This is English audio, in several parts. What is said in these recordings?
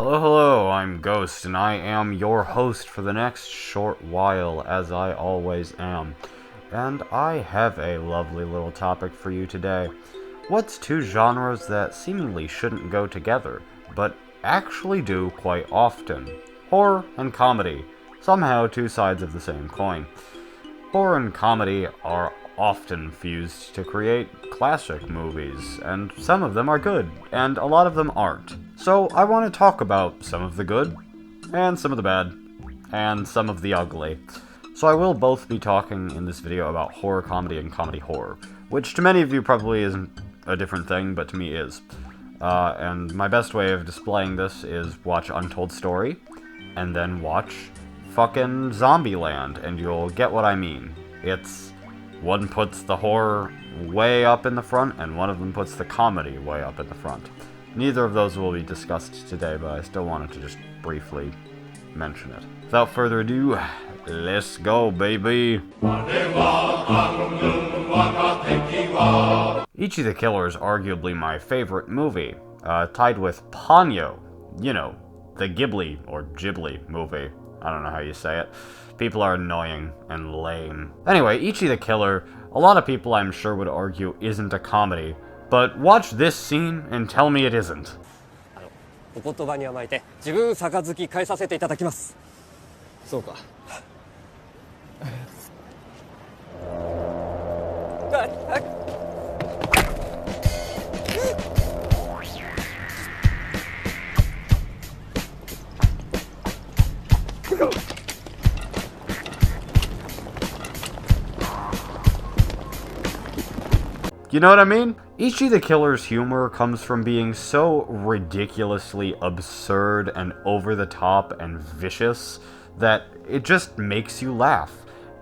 Hello, I'm Ghost, and I am your host for the next short while, as I always am. And I have a lovely little topic for you today. What's two genres that seemingly shouldn't go together, but actually do quite often? Horror and comedy. Somehow two sides of the same coin. Horror and comedy are often fused to create classic movies, and some of them are good, and a lot of them aren't. So I want to talk about some of the good, and some of the bad, and some of the ugly. So I will both be talking in this video about horror comedy and comedy horror, which to many of you probably isn't a different thing, but to me is. And my best way of displaying this is watch Untold Story, and then watch fucking Zombieland, and you'll get what I mean. It's one puts the horror way up in the front, and one of them puts the comedy way up in the front. Neither of those will be discussed today, but I still wanted to just briefly mention it. Without further ado, let's go, baby! Ichi the Killer is arguably my favorite movie, tied with Ponyo, you know, the Ghibli, or Ghibli movie. I don't know how you say it. People are annoying and lame. Anyway, Ichi the Killer, a lot of people I'm sure would argue isn't a comedy, but watch this scene and tell me it isn't. お言葉に甘えて自分杯返させていただきます。そうか。You know what I mean? Ichi the Killer's humor comes from being so ridiculously absurd and over-the-top and vicious that it just makes you laugh.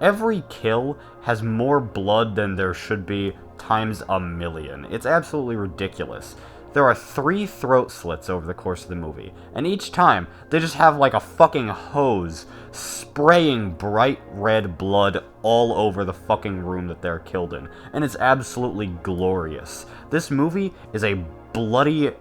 Every kill has more blood than there should be times a million. It's absolutely ridiculous. There are 3 throat slits over the course of the movie, and each time, they just have like a fucking hose spraying bright red blood all over the fucking room that they're killed in, and it's absolutely glorious. This movie is a bloody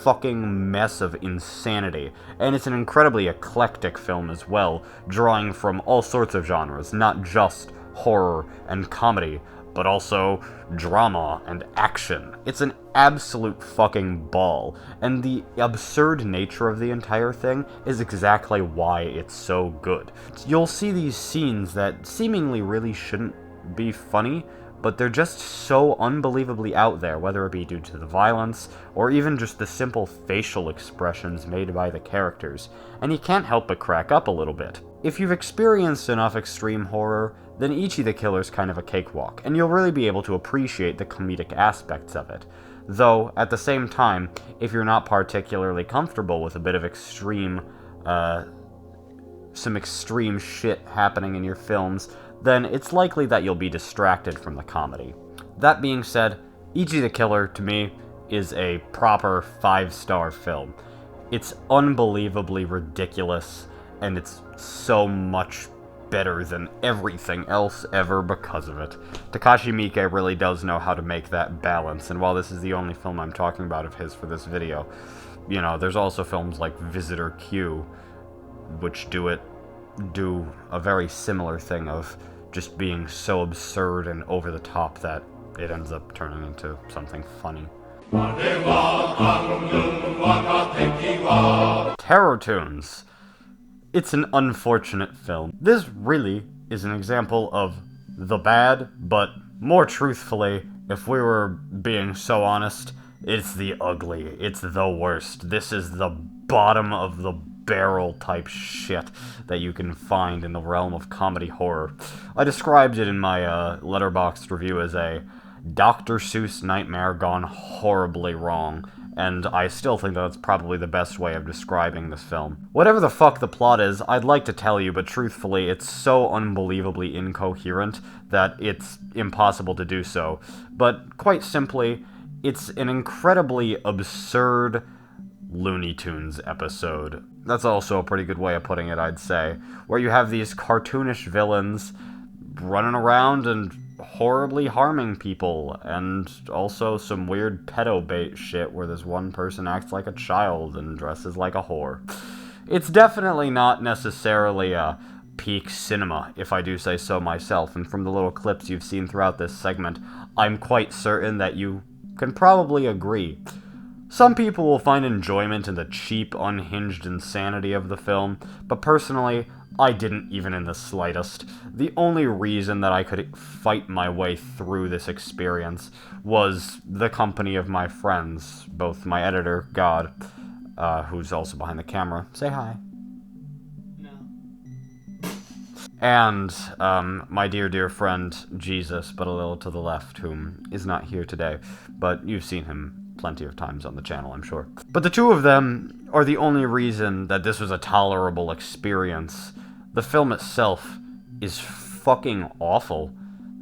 fucking mess of insanity, and it's an incredibly eclectic film as well, drawing from all sorts of genres, not just horror and comedy, but also drama and action. It's an absolute fucking ball, and the absurd nature of the entire thing is exactly why it's so good. You'll see these scenes that seemingly really shouldn't be funny, but they're just so unbelievably out there, whether it be due to the violence, or even just the simple facial expressions made by the characters, and you can't help but crack up a little bit. If you've experienced enough extreme horror, then Ichi the Killer's kind of a cakewalk, and you'll really be able to appreciate the comedic aspects of it. Though, at the same time, if you're not particularly comfortable with a bit of some extreme shit happening in your films, then it's likely that you'll be distracted from the comedy. That being said, Ichi the Killer, to me, is a proper 5-star film. It's unbelievably ridiculous, and it's so much better than everything else ever because of it. Takashi Miike really does know how to make that balance, and while this is the only film I'm talking about of his for this video, you know, there's also films like Visitor Q, which do a very similar thing of just being so absurd and over the top that it ends up turning into something funny. Terror Tunes. It's an unfortunate film. This really is an example of the bad, but more truthfully, if we were being so honest, it's the ugly. It's the worst. This is the bottom of the barrel type shit that you can find in the realm of comedy horror. I described it in my Letterboxd review as a Dr. Seuss nightmare gone horribly wrong, and I still think that's probably the best way of describing this film. Whatever the fuck the plot is, I'd like to tell you, but truthfully, it's so unbelievably incoherent that it's impossible to do so. But quite simply, it's an incredibly absurd Looney Tunes episode. That's also a pretty good way of putting it, I'd say, where you have these cartoonish villains running around and horribly harming people, and also some weird pedo bait shit where this one person acts like a child and dresses like a whore. It's definitely not necessarily a peak cinema, if I do say so myself, and from the little clips you've seen throughout this segment, I'm quite certain that you can probably agree. Some people will find enjoyment in the cheap, unhinged insanity of the film, but personally, I didn't even in the slightest. The only reason that I could fight my way through this experience was the company of my friends, both my editor, God, who's also behind the camera. Say hi. No. And my dear friend, Jesus, but a little to the left, whom is not here today, but you've seen him plenty of times on the channel, I'm sure. But the two of them are the only reason that this was a tolerable experience. The film itself is fucking awful.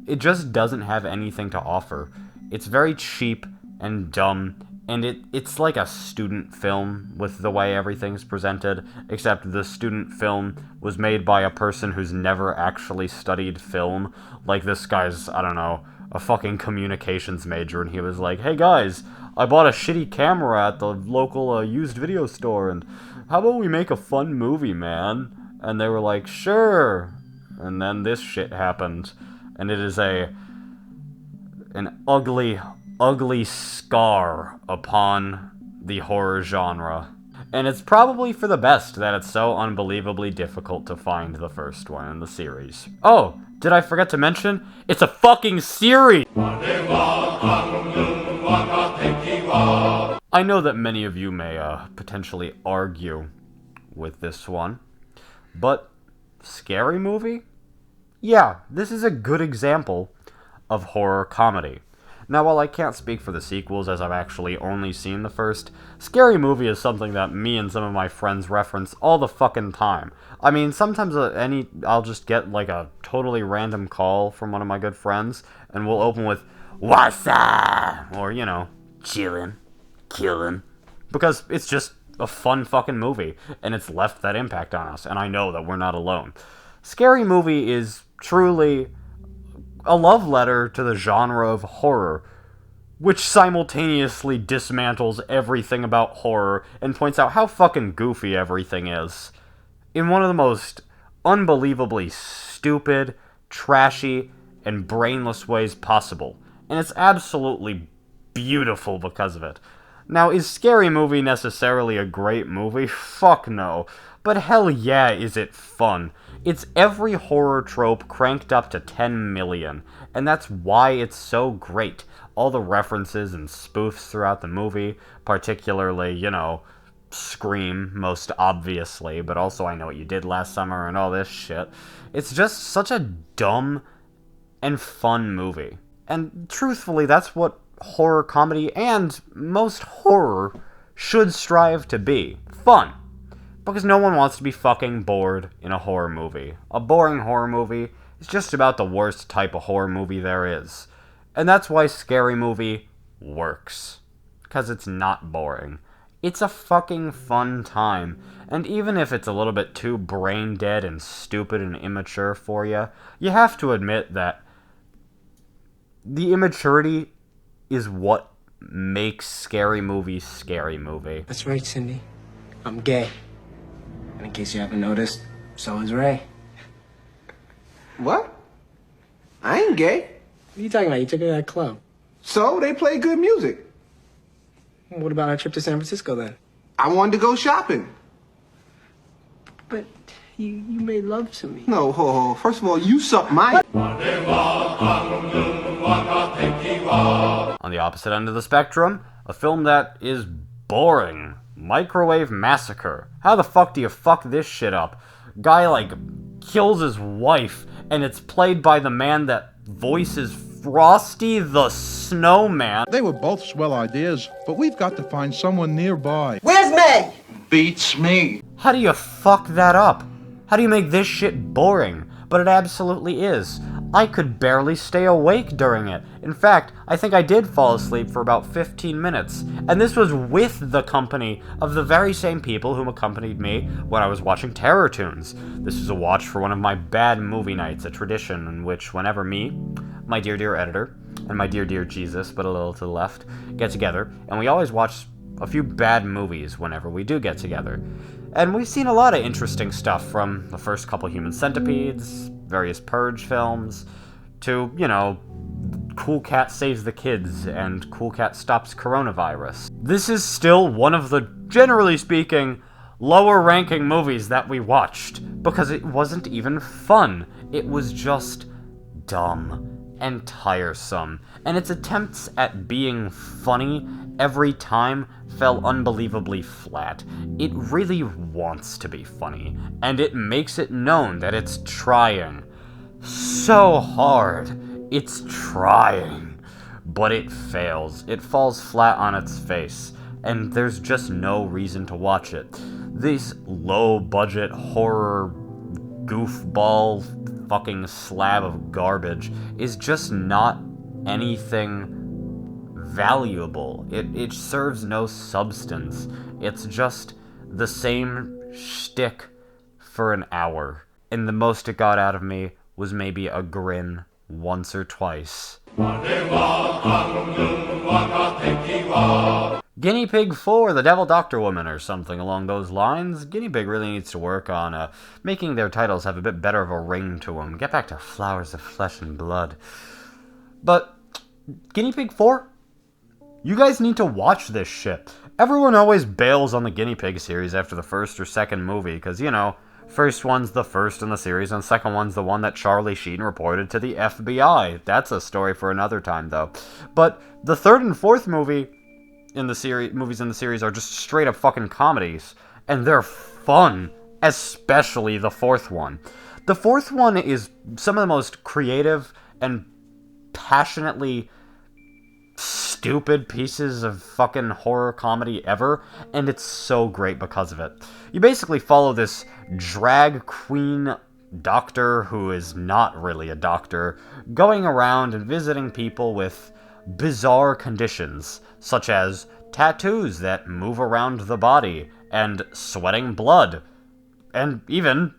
It just doesn't have anything to offer. It's very cheap and dumb, and it's like a student film with the way everything's presented, except the student film was made by a person who's never actually studied film. Like, this guy's, I don't know, a fucking communications major, and he was like, hey guys, I bought a shitty camera at the local used video store, and how about we make a fun movie, man? And they were like, sure. And then this shit happened, and it is an ugly, ugly scar upon the horror genre. And it's probably for the best that it's so unbelievably difficult to find the first one in the series. Oh, did I forget to mention? It's a fucking series! I know that many of you may potentially argue with this one, but Scary Movie? Yeah, this is a good example of horror comedy. Now, while I can't speak for the sequels, as I've actually only seen the first, Scary Movie is something that me and some of my friends reference all the fucking time. I mean, sometimes I'll just get, like, a totally random call from one of my good friends, and we'll open with, "What's up?" Or, you know, chillin', killin'. Because it's just a fun fucking movie, and it's left that impact on us, and I know that we're not alone. Scary Movie is truly a love letter to the genre of horror, which simultaneously dismantles everything about horror and points out how fucking goofy everything is, in one of the most unbelievably stupid, trashy, and brainless ways possible. And it's absolutely beautiful because of it. Now, is Scary Movie necessarily a great movie? Fuck no. But hell yeah, is it fun. It's every horror trope cranked up to 10 million, and that's why it's so great. All the references and spoofs throughout the movie, particularly, you know, Scream, most obviously, but also I Know What You Did Last Summer and all this shit. It's just such a dumb and fun movie. And truthfully, that's what horror comedy and most horror should strive to be. Fun. Because no one wants to be fucking bored in a horror movie. A boring horror movie is just about the worst type of horror movie there is. And that's why Scary Movie works. Because it's not boring. It's a fucking fun time. And even if it's a little bit too brain dead and stupid and immature for you, you have to admit that the immaturity is what makes Scary Movie Scary Movie. That's right, Cindy. I'm gay. And in case you haven't noticed, so is Ray. What? I ain't gay. What are you talking about? You took her to that club. So they play good music. What about our trip to San Francisco then? I wanted to go shopping. But you made love to me. No, ho. First of all, you suck my... On the opposite end of the spectrum, a film that is boring. Microwave Massacre. How the fuck do you fuck this shit up? Guy, like, kills his wife, and it's played by the man that voices Frosty the Snowman. They were both swell ideas, but we've got to find someone nearby. Where's Meg? Beats me. How do you fuck that up? How do you make this shit boring? But it absolutely is. I could barely stay awake during it. In fact, I think I did fall asleep for about 15 minutes. And this was with the company of the very same people whom accompanied me when I was watching Terror Tunes. This was a watch for one of my bad movie nights, a tradition in which whenever me, my dear editor, and my dear Jesus, but a little to the left, get together, and we always watch a few bad movies whenever we do get together. And we've seen a lot of interesting stuff, from the first couple Human Centipedes, various Purge films, to, Cool Cat Saves the Kids and Cool Cat Stops Coronavirus. This is still one of the, generally speaking, lower ranking movies that we watched, because it wasn't even fun. It was just dumb and tiresome, and its attempts at being funny every time fell unbelievably flat. It really wants to be funny, and it makes it known that it's trying so hard. It's trying, but it fails. It falls flat on its face, and there's just no reason to watch it. This low-budget horror goofball fucking slab of garbage is just not anything valuable. It serves no substance. It's just the same shtick for an hour. And the most it got out of me was maybe a grin once or twice. Guinea Pig 4, The Devil Doctor Woman, or something along those lines. Guinea Pig really needs to work on making their titles have a bit better of a ring to them. Get back to Flowers of Flesh and Blood. But Guinea Pig 4? You guys need to watch this shit. Everyone always bails on the Guinea Pig series after the first or second movie, because, first one's the first in the series, and second one's the one that Charlie Sheen reported to the FBI. That's a story for another time, though. But the third and fourth movies in the series are just straight up fucking comedies, and they're fun, especially the fourth one. The fourth one is some of the most creative and passionately stupid pieces of fucking horror comedy ever, and it's so great because of it. You basically follow this drag queen doctor who is not really a doctor, going around and visiting people with bizarre conditions, such as tattoos that move around the body, and sweating blood, and even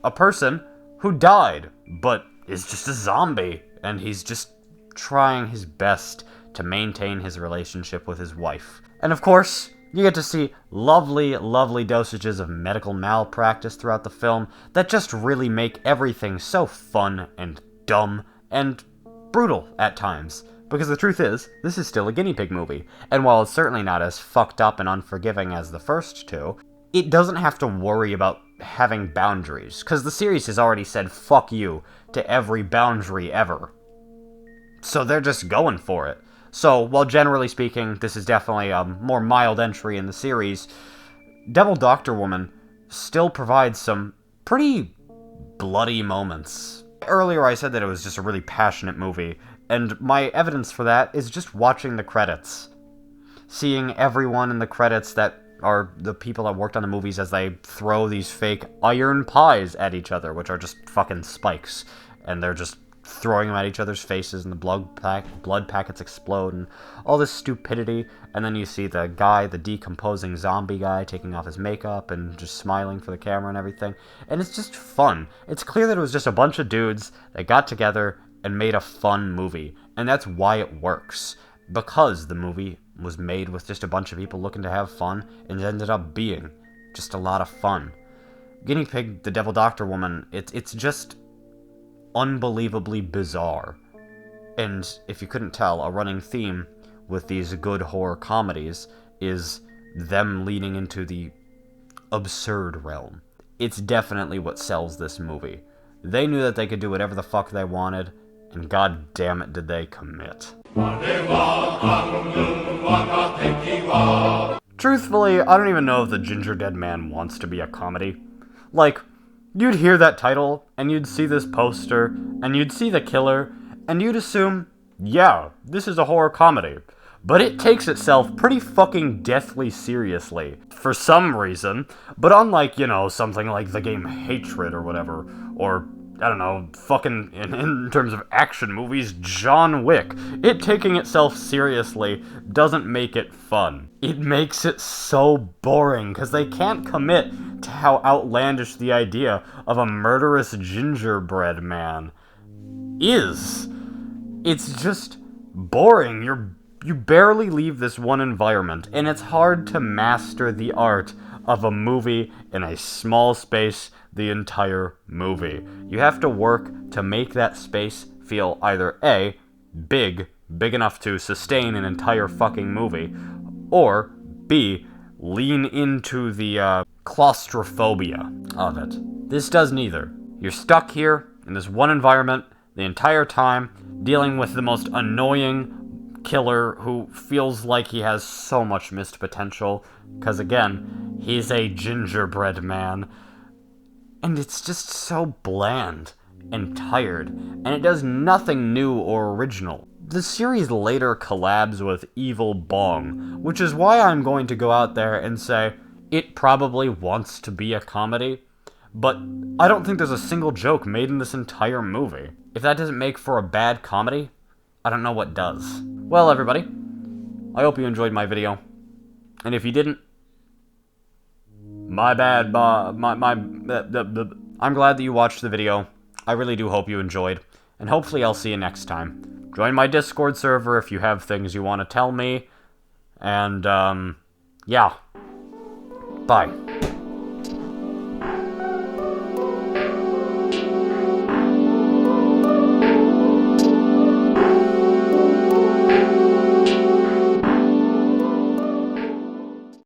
a person who died, but is just a zombie, and he's just trying his best to maintain his relationship with his wife. And of course, you get to see lovely, lovely dosages of medical malpractice throughout the film that just really make everything so fun and dumb and brutal at times. Because the truth is, this is still a guinea pig movie, and while it's certainly not as fucked up and unforgiving as the first two, it doesn't have to worry about having boundaries, because the series has already said fuck you to every boundary ever. So they're just going for it. So, while generally speaking, this is definitely a more mild entry in the series, Devil Doctor Woman still provides some pretty bloody moments. Earlier I said that it was just a really passionate movie, and my evidence for that is just watching the credits. Seeing everyone in the credits that are the people that worked on the movies as they throw these fake iron pies at each other, which are just fucking spikes, and they're just throwing them at each other's faces, and the blood packets explode, and all this stupidity. And then you see the guy, the decomposing zombie guy, taking off his makeup and just smiling for the camera and everything. And it's just fun. It's clear that it was just a bunch of dudes that got together and made a fun movie. And that's why it works. Because the movie was made with just a bunch of people looking to have fun, and it ended up being just a lot of fun. Guinea Pig, The Devil Doctor Woman, it's just unbelievably bizarre. And if you couldn't tell, a running theme with these good horror comedies is them leaning into the absurd realm. It's definitely what sells this movie. They knew that they could do whatever the fuck they wanted, and god damn it did they commit. Truthfully, I don't even know if The Ginger Dead Man wants to be a comedy. Like, you'd hear that title, and you'd see this poster, and you'd see the killer, and you'd assume, yeah, this is a horror comedy. But it takes itself pretty fucking deathly seriously, for some reason. But unlike, something like the game Hatred or whatever, or, I don't know, fucking, in terms of action movies, John Wick, it taking itself seriously doesn't make it fun. It makes it so boring, because they can't commit to how outlandish the idea of a murderous gingerbread man is. it's just boring. You barely leave this one environment, and it's hard to master the art of a movie in a small space the entire movie. You have to work to make that space feel either A, big enough to sustain an entire fucking movie, or B, lean into the claustrophobia of it. This does neither. You're stuck here in this one environment the entire time, dealing with the most annoying killer who feels like he has so much missed potential, because again, he's a gingerbread man. And it's just so bland and tired, and it does nothing new or original. The series later collabs with Evil Bong, which is why I'm going to go out there and say it probably wants to be a comedy, but I don't think there's a single joke made in this entire movie. If that doesn't make for a bad comedy, I don't know what does. Well, everybody, I hope you enjoyed my video, and if you didn't, my bad, I'm glad that you watched the video. I really do hope you enjoyed, and hopefully I'll see you next time. Join my Discord server if you have things you want to tell me, and, yeah. Bye.